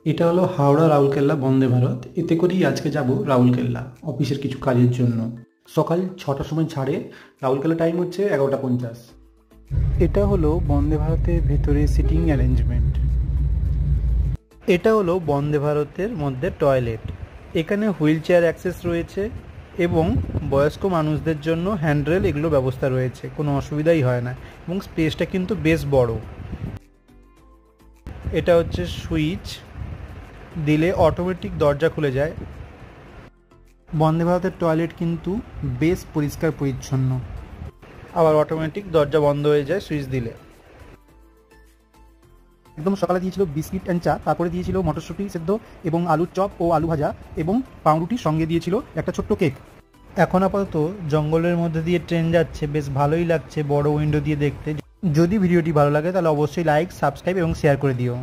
এটা হলো হাওড়া রাউরকেল্লা বন্দে ভারত। এতে করেই আজকে যাব রাউরকেল্লা অফিসের কিছু কাজের জন্য। সকাল 6টার সময় ছাড়ে, রাউরকেল্লা টাইম হচ্ছে 11টা 50। এটা হলো বন্দে ভারতের ভেতরে সিটিং অ্যারেঞ্জমেন্ট। এটা হলো বন্দে ভারতের মধ্যে টয়লেট। এখানে হুইল চেয়ার অ্যাক্সেস রয়েছে এবং বয়স্ক মানুষদের জন্য হ্যান্ডরেল এগুলো ব্যবস্থা রয়েছে, কোনো অসুবিধাই হয় না এবং স্পেসটা কিন্তু বেশ বড়। এটা হচ্ছে সুইচ, দিলে অটোমেটিক দরজা খুলে যায়। বন্দে ভারতের টয়লেট কিন্তু বেশ পরিষ্কার পরিচ্ছন্ন, আবার অটোমেটিক দরজা বন্ধ হয়ে যায় সুইচ দিলে। একদম সকালে দিয়েছিল বিস্কিট অ্যান্ড চা, তারপরে দিয়েছিল মটরশুঁটি সেদ্ধ এবং আলুর চপ ও আলু ভাজা এবং পাউরুটির সঙ্গে দিয়েছিল একটা ছোট্ট কেক। এখন আপাতত জঙ্গলের মধ্যে দিয়ে ট্রেন যাচ্ছে, বেশ ভালোই লাগছে বড় উইন্ডো দিয়ে দেখতে। যদি ভিডিওটি ভালো লাগে তাহলে অবশ্যই লাইক, সাবস্ক্রাইব এবং শেয়ার করে দিও।